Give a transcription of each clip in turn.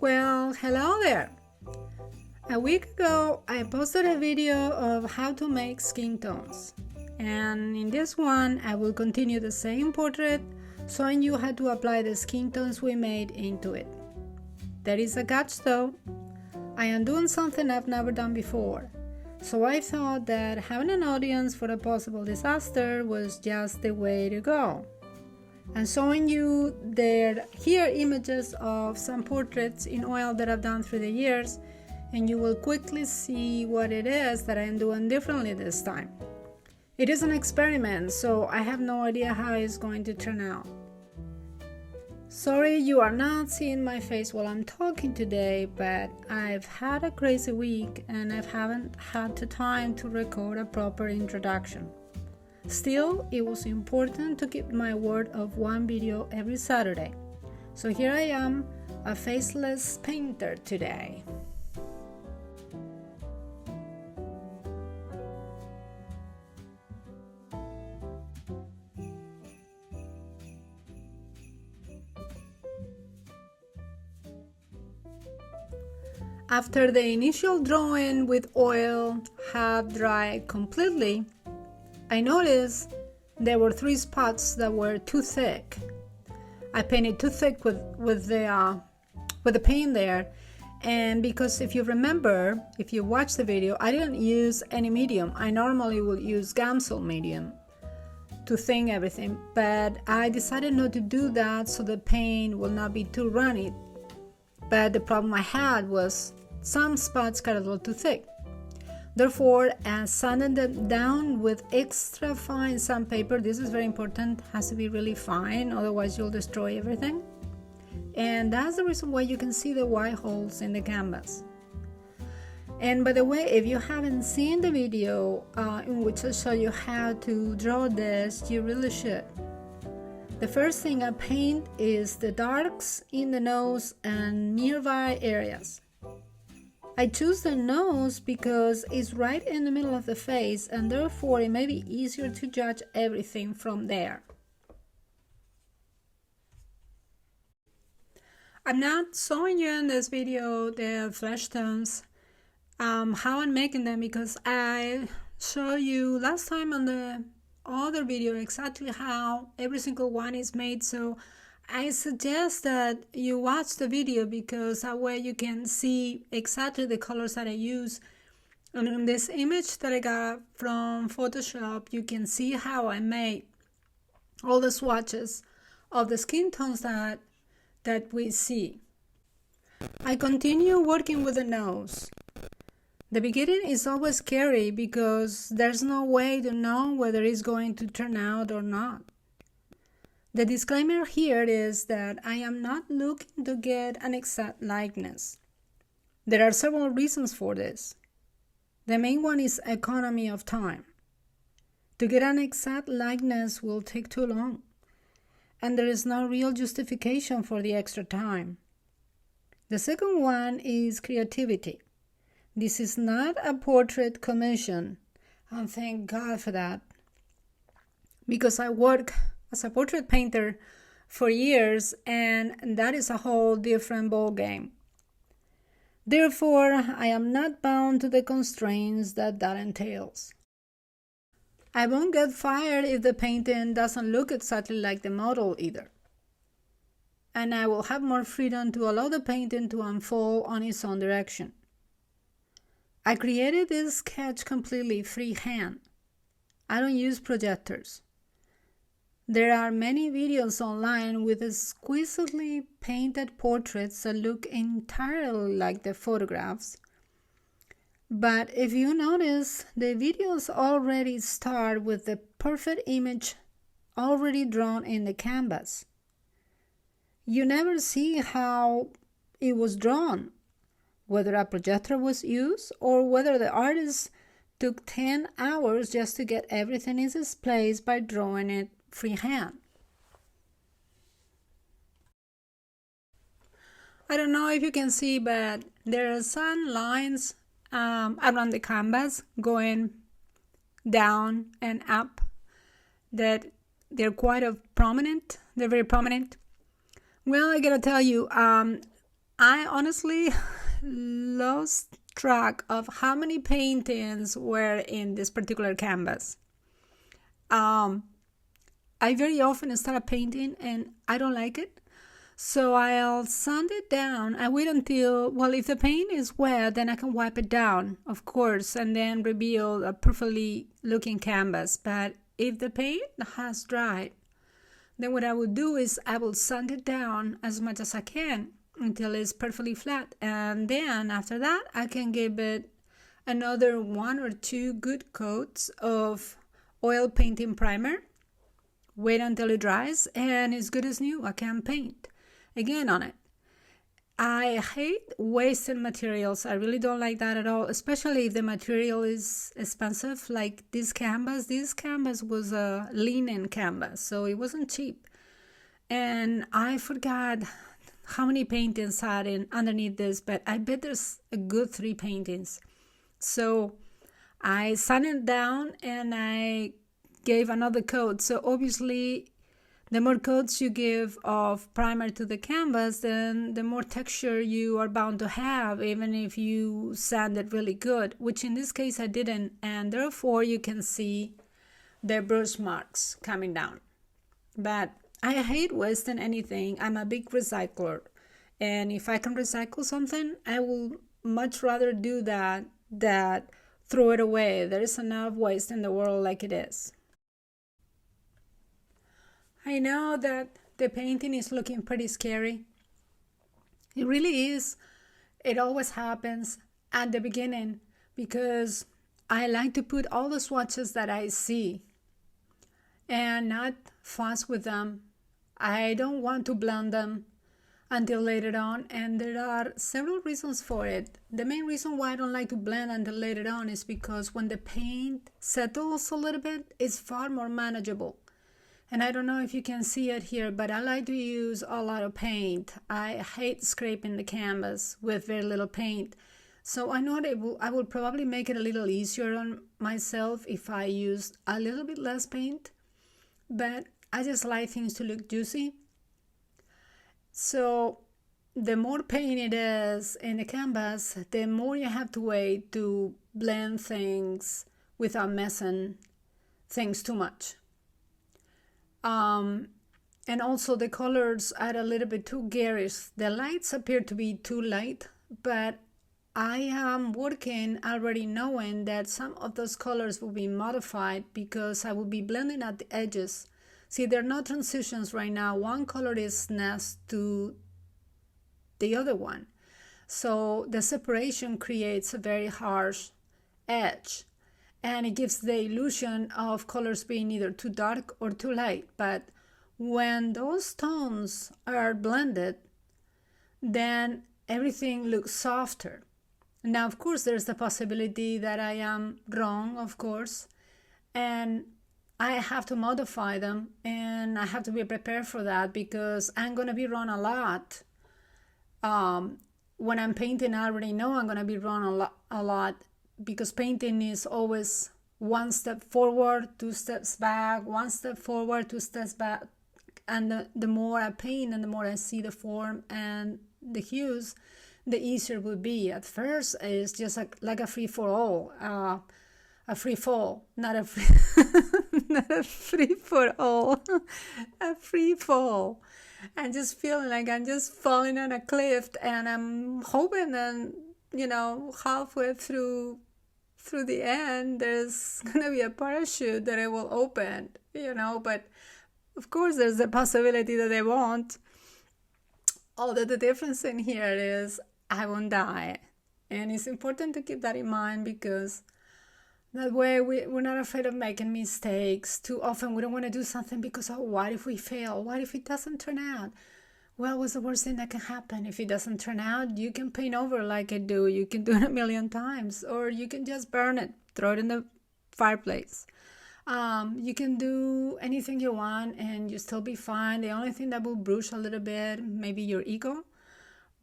Well, hello there! A week ago I posted a video of how to make skin tones, and in this one I will continue the same portrait, showing you how to apply the skin tones we made into it. There is a catch though. I am doing something I've never done before, so I thought that having an audience for a possible disaster was just the way to go. I'm showing you here images of some portraits in oil that I've done through the years, and you will quickly see what it is that I'm doing differently this time. It is an experiment, so I have no idea how it's going to turn out. Sorry you are not seeing my face while I'm talking today, but I've had a crazy week and I haven't had the time to record a proper introduction. Still, it was important to keep my word of one video every Saturday. So here I am, a faceless painter today. After the initial drawing with oil had dried completely, I noticed there were 3 spots that were too thick. I painted too thick with the paint there, and because if you remember, if you watch the video, I didn't use any medium. I normally would use Gamsol medium to thin everything, but I decided not to do that so the paint will not be too runny. But the problem I had was some spots got a little too thick. Therefore, I sanded them down with extra fine sandpaper. This is very important, has to be really fine, otherwise you'll destroy everything. And that's the reason why you can see the white holes in the canvas. And by the way, if you haven't seen the video in which I show you how to draw this, you really should. The first thing I paint is the darks in the nose and nearby areas. I choose the nose because it's right in the middle of the face, and therefore it may be easier to judge everything from there. I'm not showing you in this video the flesh tones, how I'm making them, because I showed you last time on the other video exactly how every single one is made, so I suggest that you watch the video because that way you can see exactly the colors that I use. And in this image that I got from Photoshop, you can see how I made all the swatches of the skin tones that we see. I continue working with the nose. The beginning is always scary because there's no way to know whether it's going to turn out or not. The disclaimer here is that I am not looking to get an exact likeness. There are several reasons for this. The main one is economy of time. To get an exact likeness will take too long, and there is no real justification for the extra time. The second one is creativity. This is not a portrait commission, and thank God for that, because I work as a portrait painter for years, and that is a whole different ball game. Therefore, I am not bound to the constraints that entails. I won't get fired if the painting doesn't look exactly like the model either. And I will have more freedom to allow the painting to unfold on its own direction. I created this sketch completely freehand. I don't use projectors. There are many videos online with exquisitely painted portraits that look entirely like the photographs. But if you notice, the videos already start with the perfect image already drawn in the canvas. You never see how it was drawn, whether a projector was used or whether the artist took 10 hours just to get everything in its place by drawing it freehand. I don't know if you can see, but there are some lines around the canvas going down and up that they're quite prominent. They're very prominent. Well, I gotta tell you, I'm I honestly lost track of how many paintings were in this particular canvas. I very often start a painting and I don't like it. So I'll sand it down. I wait until, well, if the paint is wet, then I can wipe it down, of course, and then reveal a perfectly looking canvas. But if the paint has dried, then what I will do is I will sand it down as much as I can until it's perfectly flat. And then after that, I can give it another 1 or 2 good coats of oil painting primer. Wait until it dries, and it's good as new. I can paint again on it. I hate wasting materials. I really don't like that at all, especially if the material is expensive, like this canvas. This canvas was a linen canvas, so it wasn't cheap. And I forgot how many paintings had underneath this, but I bet there's a good 3 paintings. So I sanded it down and I gave another coat. So obviously the more coats you give of primer to the canvas, then the more texture you are bound to have, even if you sand it really good, which in this case I didn't, and therefore you can see the brush marks coming down. But I hate wasting anything. I'm a big recycler, and if I can recycle something, I will much rather do that than throw it away. There is enough waste in the world like it is. I know that the painting is looking pretty scary. It really is. It always happens at the beginning because I like to put all the swatches that I see and not fuss with them. I don't want to blend them until later on, and there are several reasons for it. The main reason why I don't like to blend until later on is because when the paint settles a little bit, it's far more manageable. And I don't know if you can see it here, but I like to use a lot of paint. I hate scraping the canvas with very little paint. So I know that I will probably make it a little easier on myself if I used a little bit less paint. But I just like things to look juicy. So the more paint it is in the canvas, the more you have to wait to blend things without messing things too much. And also the colors are a little bit too garish. The lights appear to be too light, but I am working already knowing that some of those colors will be modified because I will be blending at the edges. See, there are no transitions right now. One color is next to the other one. So the separation creates a very harsh edge. And it gives the illusion of colors being either too dark or too light. But when those tones are blended, then everything looks softer. Now, of course, there's the possibility that I am wrong, of course, and I have to modify them, and I have to be prepared for that because I'm going to be wrong a lot. When I'm painting, I already know I'm going to be wrong a lot. Because painting is always 1 step forward, 2 steps back, 1 step forward, 2 steps back. And the more I paint and the more I see the form and the hues, the easier it will be. At first, it's just like a free-for-all, a free fall, not a free-for-all, a free fall. I'm just feeling like I'm just falling on a cliff, and I'm hoping that, halfway through the end, there's going to be a parachute that it will open, but of course there's a possibility that they won't. Although the difference in here is I won't die. And it's important to keep that in mind because that way we're not afraid of making mistakes. Too often we don't want to do something because, what if we fail? What if it doesn't turn out? Well, what's the worst thing that can happen? If it doesn't turn out, you can paint over like I do. You can do it 1,000,000 times, or you can just burn it, throw it in the fireplace. You can do anything you want and you still be fine. The only thing that will bruise a little bit, maybe your ego,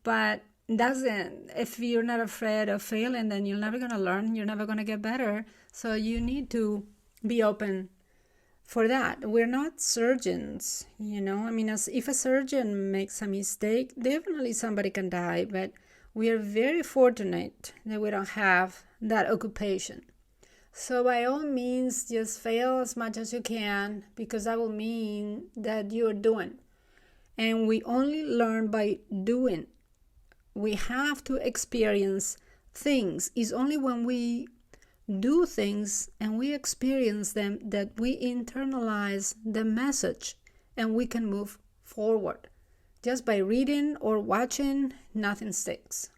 but if you're not afraid of failing, then you're never going to learn. You're never going to get better. So you need to be open for that. We're not surgeons, you know. I mean, as if a surgeon makes a mistake, definitely somebody can die, but we are very fortunate that we don't have that occupation. So by all means, just fail as much as you can, because that will mean that you're doing. And we only learn by doing. We have to experience things. It's only when we do things and we experience them that we internalize the message and we can move forward. Just by reading or watching, nothing sticks.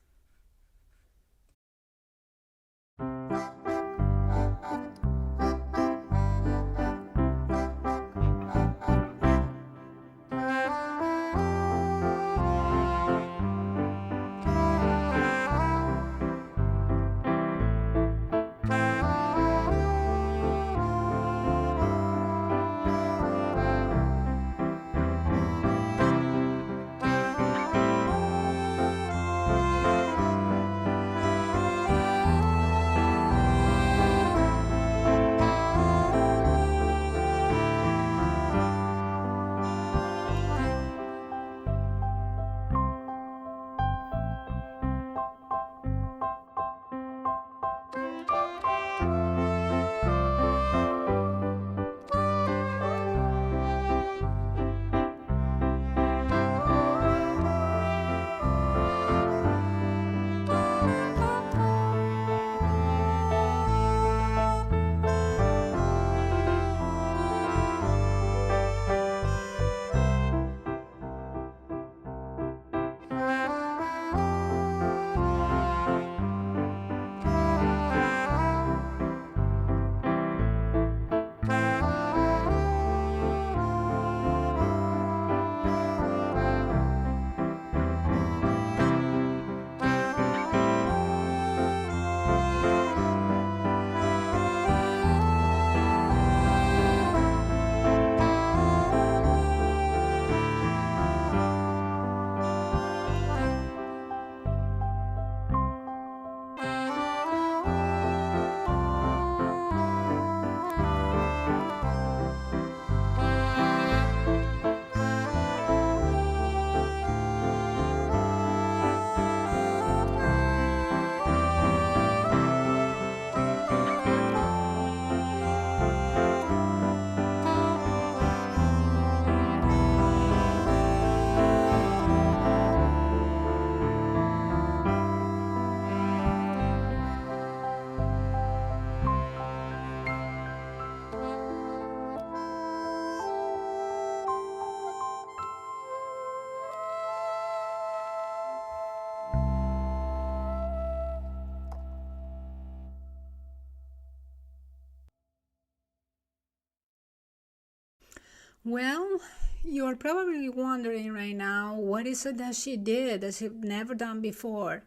Well, you're probably wondering right now, what is it that she did that she'd never done before?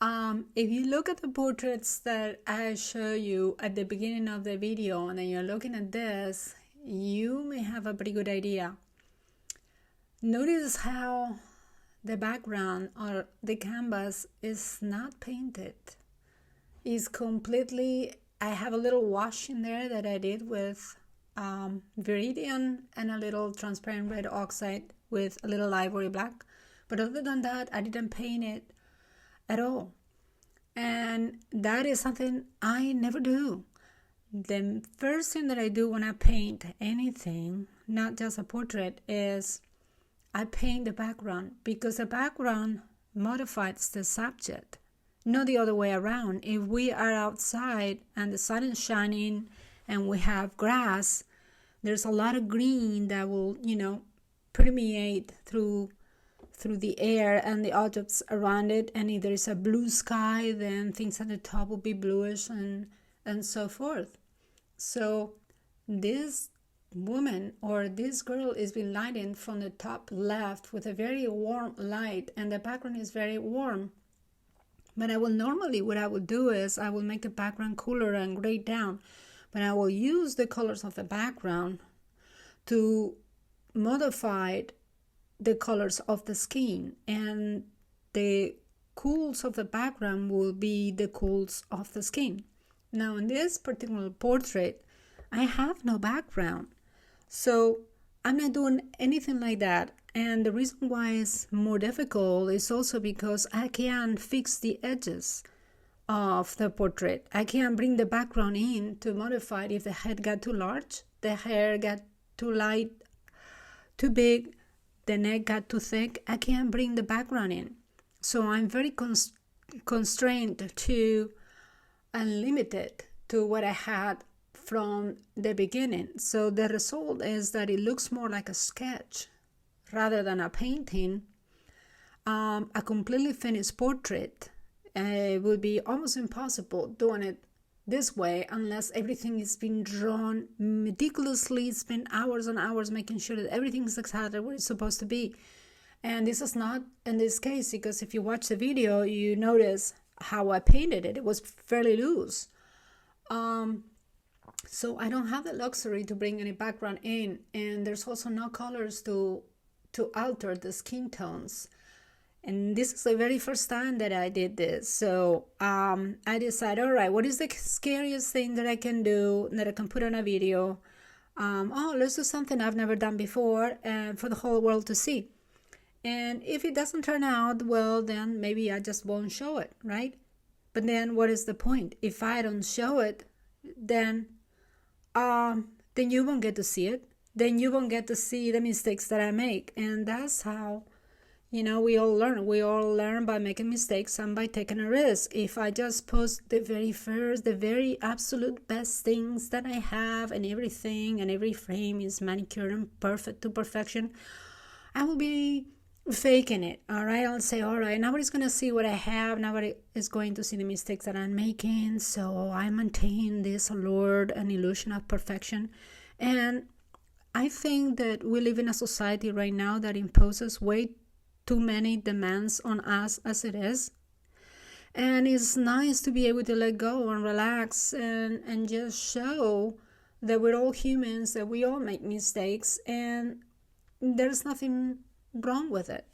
If you look at the portraits that I show you at the beginning of the video, and then you're looking at this, you may have a pretty good idea. Notice how the background or the canvas is not painted. It's completely, I have a little wash in there that I did with Viridian and a little transparent red oxide with a little ivory black. But other than that, I didn't paint it at all. And that is something I never do. The first thing that I do when I paint anything, not just a portrait, is I paint the background, because the background modifies the subject, not the other way around. If we are outside and the sun is shining and we have grass, there's a lot of green that will, permeate through the air and the objects around it. And if there is a blue sky, then things at the top will be bluish and so forth. So this woman or this girl is being lighted from the top left with a very warm light, and the background is very warm. But what I will do is I will make the background cooler and gray down, but I will use the colors of the background to modify the colors of the skin, and the cools of the background will be the cools of the skin. Now in this particular portrait, I have no background. So I'm not doing anything like that. And the reason why it's more difficult is also because I can't fix the edges of the portrait. I can't bring the background in to modify it if the head got too large, the hair got too light, too big, the neck got too thick. I can't bring the background in. So I'm very constrained to and limited to what I had from the beginning. So the result is that it looks more like a sketch rather than a painting. A completely finished portrait would be almost impossible doing it this way unless everything is being drawn meticulously, spend hours and hours making sure that everything is exactly what it's supposed to be. And this is not in this case, because if you watch the video, you notice how I painted it. It was fairly loose. So I don't have the luxury to bring any background in, and there's also no colors to alter the skin tones. And this is the very first time that I did this. So I decided, all right, what is the scariest thing that I can do, that I can put on a video? Let's do something I've never done before for the whole world to see. And if it doesn't turn out well, then maybe I just won't show it, right? But then what is the point? If I don't show it, then you won't get to see it. Then you won't get to see the mistakes that I make. And that's how, we all learn. We all learn by making mistakes and by taking a risk. If I just post the very absolute best things that I have, and everything and every frame is manicured and perfect to perfection, I will be faking it. All right, I'll say, all right, nobody's gonna see what I have, nobody is going to see the mistakes that I'm making, so I maintain this allure and illusion of perfection. And I think that we live in a society right now that imposes way too many demands on us as it is, and it's nice to be able to let go and relax and just show that we're all humans, that we all make mistakes, and there's nothing wrong with it.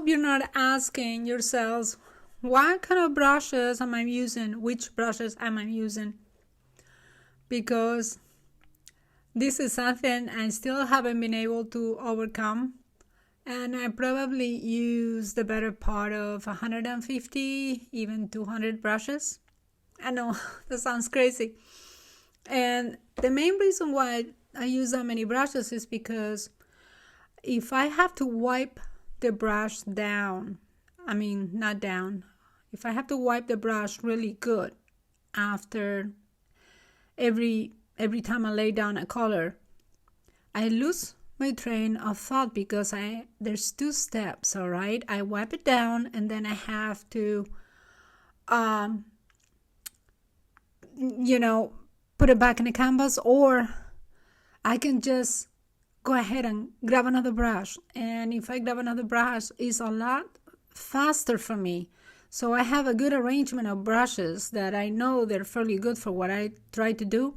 hope you're not asking yourselves, what kind of brushes am I using? Which brushes am I using? Because this is something I still haven't been able to overcome. And I probably use the better part of 150, even 200 brushes. I know, that sounds crazy. And the main reason why I use that many brushes is because if I have to wipe the brush down, not down, if I have to wipe the brush really good after every time I lay down a color, I lose my train of thought because there's two steps, all right? I wipe it down and then I have to put it back in the canvas, or I can just go ahead and grab another brush. And if I grab another brush, it's a lot faster for me. So I have a good arrangement of brushes that I know they're fairly good for what I try to do.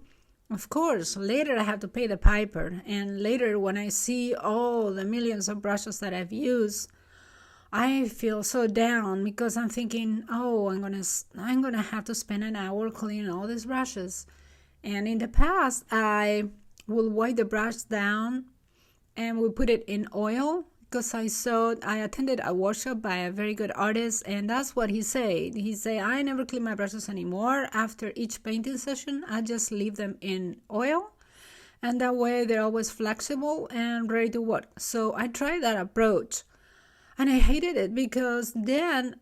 Of course, later I have to pay the piper. And later when I see all the millions of brushes that I've used, I feel so down because I'm thinking, oh, I'm gonna have to spend an hour cleaning all these brushes. And in the past, I will wipe the brush down and will put it in oil because I attended a workshop by a very good artist, and that's what he said. He said, I never clean my brushes anymore. After each painting session, I just leave them in oil, and that way they're always flexible and ready to work. So I tried that approach. And I hated it because then,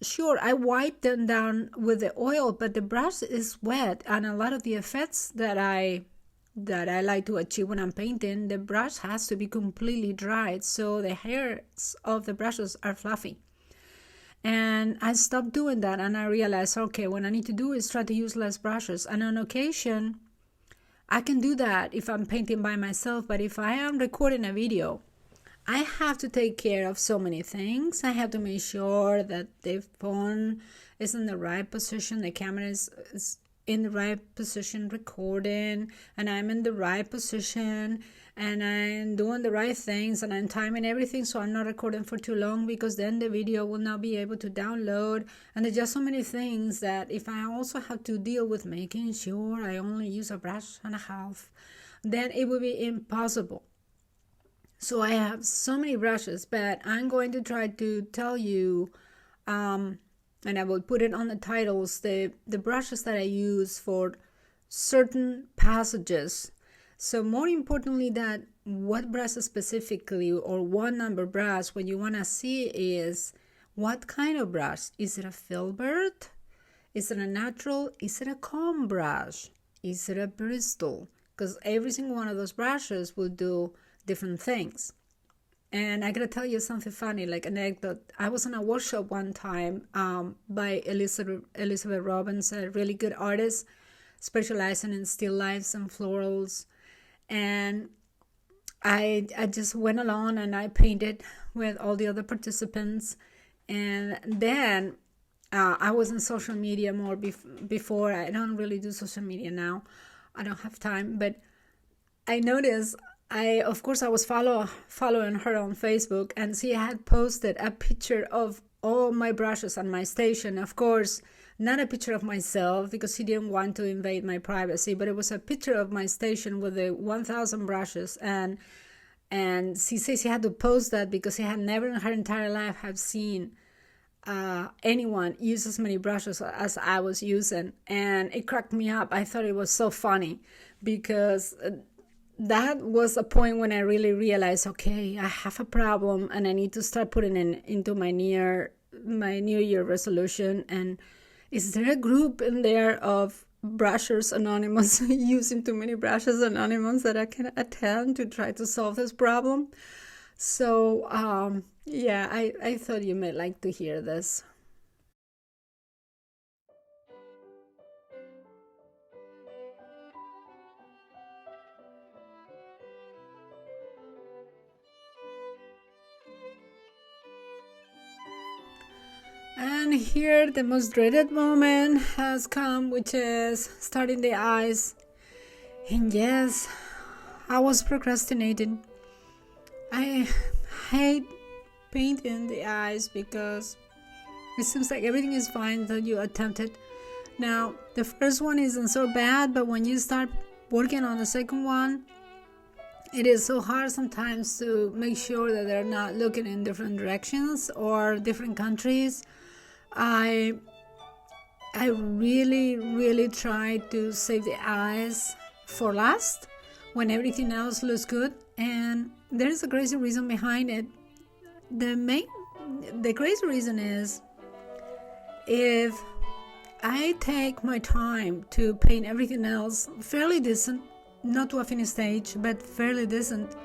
sure, I wiped them down with the oil, but the brush is wet, and a lot of the effects that I like to achieve when I'm painting, the brush has to be completely dried, so the hairs of the brushes are fluffy. And I stopped doing that, and I realized, okay, what I need to do is try to use less brushes. And on occasion, I can do that if I'm painting by myself, but if I am recording a video, I have to take care of so many things. I have to make sure that the phone is in the right position, the camera is in the right position recording, and I'm in the right position, and I'm doing the right things, and I'm timing everything so I'm not recording for too long, because then the video will not be able to download. And there's just so many things that if I also have to deal with making sure I only use a brush and a half, then it will be impossible. So I have so many brushes, but I'm going to try to tell you, and I will put it on the titles, the brushes that I use for certain passages. So more importantly, that what brush specifically, or what number brush, what you want to see is what kind of brush. Is it a filbert? Is it a natural? Is it a comb brush? Is it a bristle? Because every single one of those brushes will do different things. And I gotta tell you something funny, like an anecdote. I was in a workshop one time by Elizabeth Robbins, a really good artist specializing in still lifes and florals. And I just went along and I painted with all the other participants. And then I was in social media more before. I don't really do social media now. I don't have time. But I noticed, I was following her on Facebook, and she had posted a picture of all my brushes on my station. Of course, not a picture of myself because she didn't want to invade my privacy, but it was a picture of my station with the 1,000 brushes. And she says she had to post that because she had never in her entire life have seen anyone use as many brushes as I was using. And it cracked me up. I thought it was so funny because that was a point when I really realized, okay, I have a problem and I need to start putting it into my New Year resolution. And is there a group in there of Brushers Anonymous, using too many brushes Anonymous, that I can attend to try to solve this problem? So, I thought you might like to hear this. And here the most dreaded moment has come, which is starting the eyes. And yes, I was procrastinating. I hate painting the eyes because it seems like everything is fine that you attempted. Now, the first one isn't so bad, but when you start working on the second one, it is so hard sometimes to make sure that they're not looking in different directions or different countries. I really try to save the eyes for last when everything else looks good, and there's a crazy reason behind it. The crazy reason is, if I take my time to paint everything else fairly decent, not to a finished stage, but fairly decent,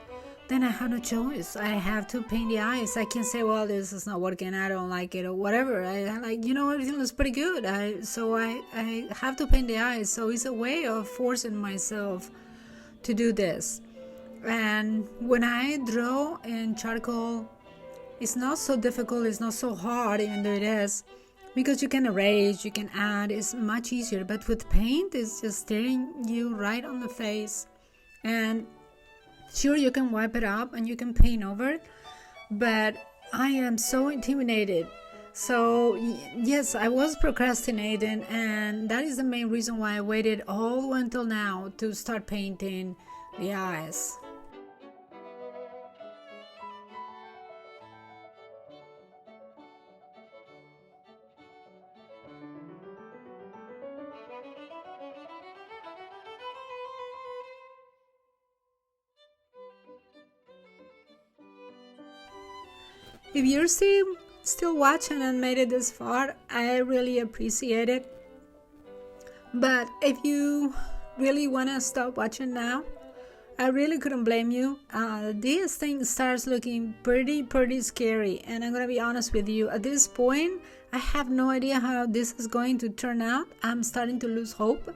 then I have no choice. I have to paint the eyes. I can say, well, this is not working, I don't like it, or whatever. Everything looks pretty good. So I have to paint the eyes. So it's a way of forcing myself to do this. And when I draw in charcoal, it's not so difficult, it's not so hard, even though it is, because you can erase, you can add, it's much easier. But with paint, it's just staring you right on the face. And sure, you can wipe it up and you can paint over it, but I am so intimidated. So yes, I was procrastinating, and that is the main reason why I waited all the way until now to start painting the eyes. If you're still watching and made it this far, I really appreciate it. But if you really want to stop watching now, I really couldn't blame you. This thing starts looking pretty scary, and I'm gonna be honest with you. At this point, I have no idea how this is going to turn out. I'm starting to lose hope.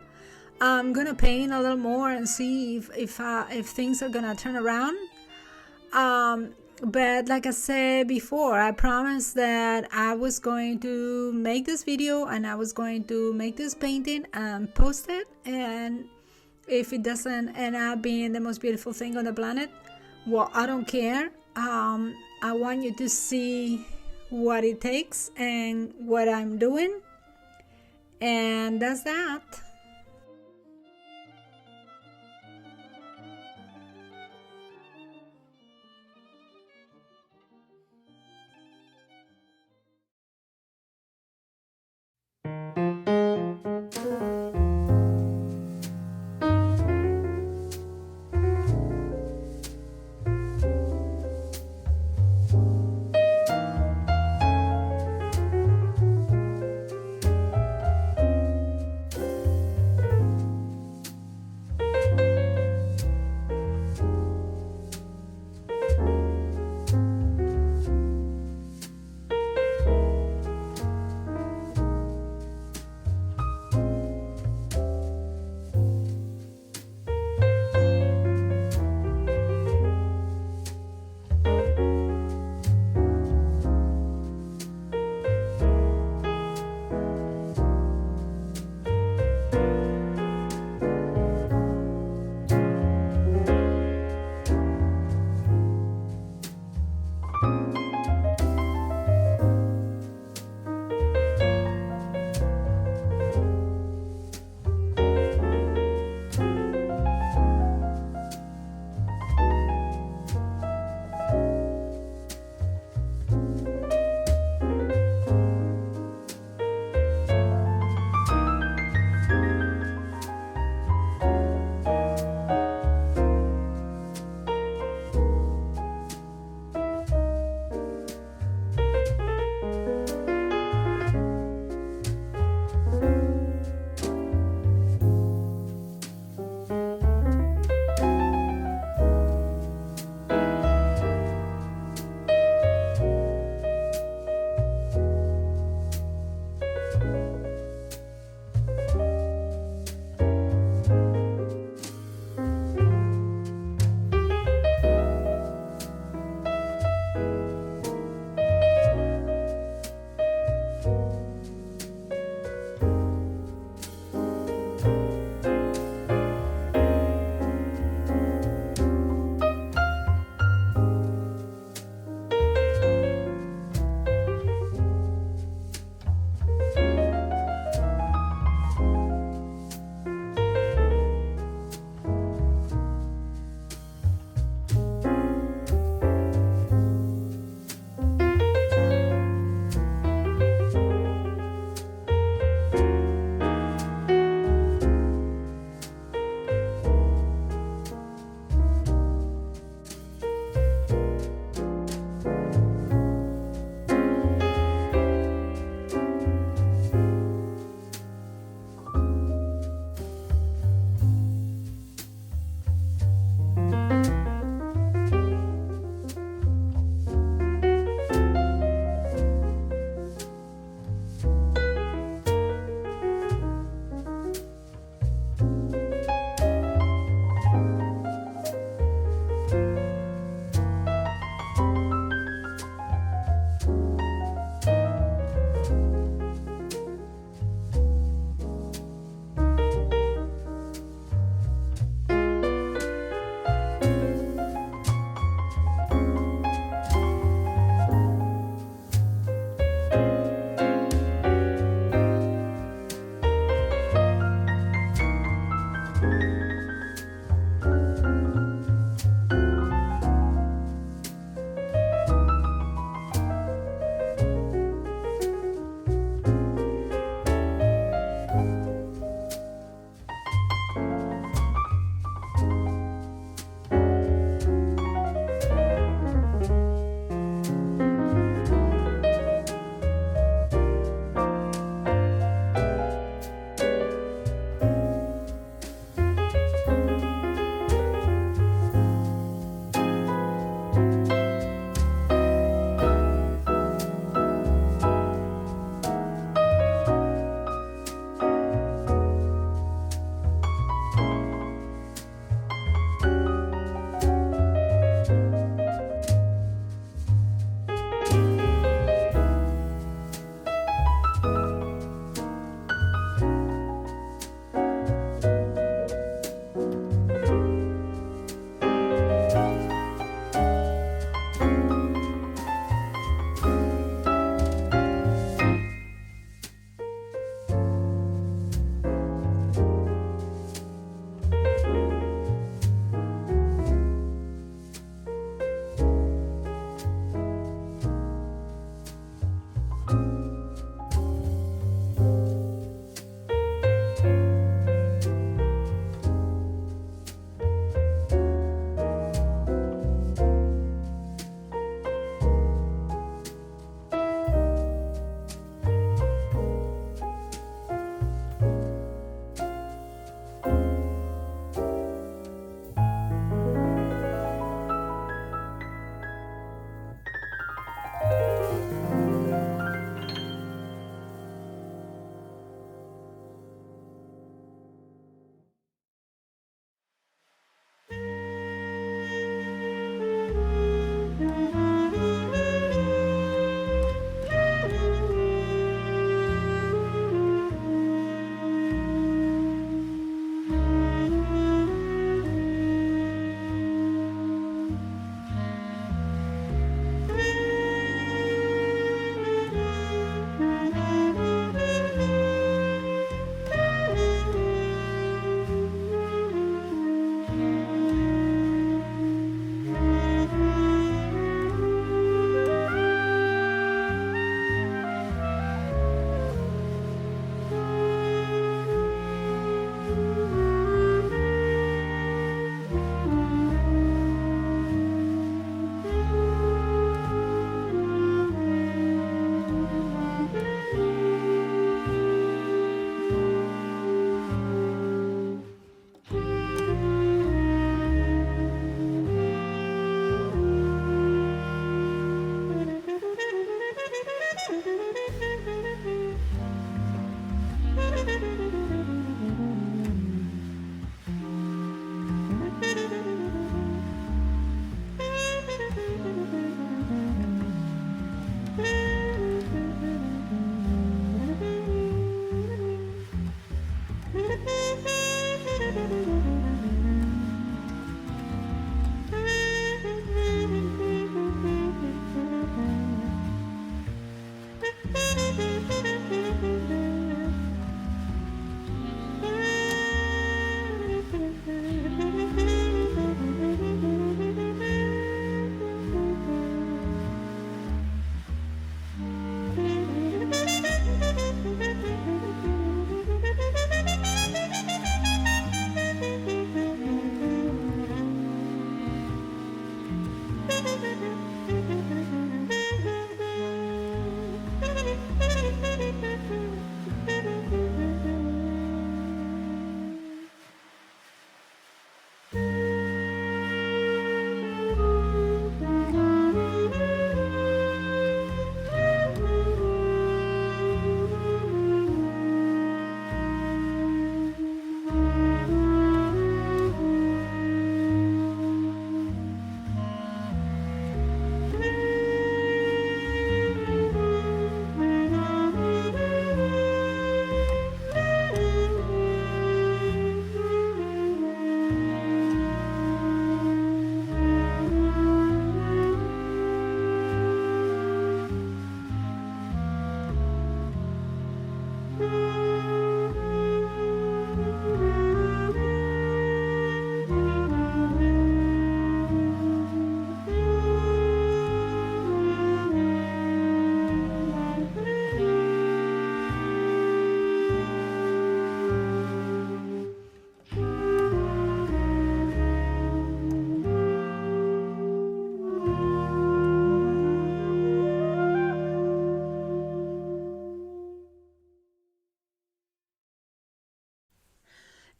I'm gonna paint a little more and see if things are gonna turn around. But like I said before, I promised that I was going to make this video and I was going to make this painting and post it. And if it doesn't end up being the most beautiful thing on the planet, well, I don't care. I want you to see what it takes and what I'm doing. And that's that.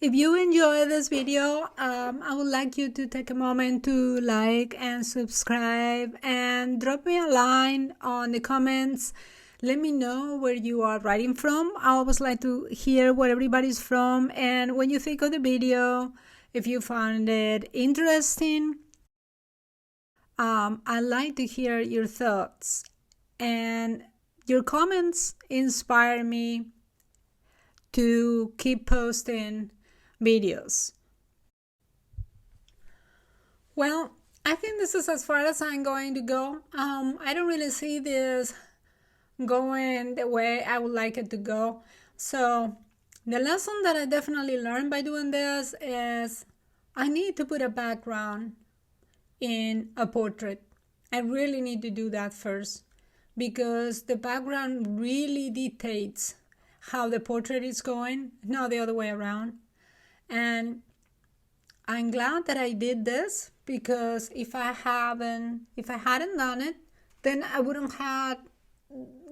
If you enjoy this video, I would like you to take a moment to like and subscribe and drop me a line on the comments. Let me know where you are writing from. I always like to hear where everybody's from and when you think of the video, if you found it interesting. I like to hear your thoughts, and your comments inspire me to keep posting videos. Well, I think this is as far as I'm going to go. I don't really see this going the way I would like it to go. So the lesson that I definitely learned by doing this is I need to put a background in a portrait. I really need to do that first because the background really dictates how the portrait is going, not the other way around. And I'm glad that I did this because if I hadn't done it, then I wouldn't have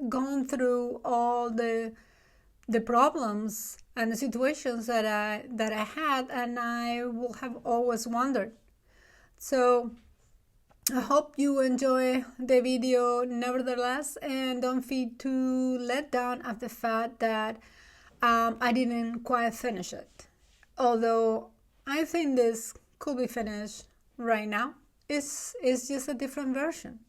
gone through all the problems and the situations that I had, and I will have always wondered. So I hope you enjoy the video nevertheless, and don't feel too let down at the fact that I didn't quite finish it. Although I think this could be finished right now. It's just a different version.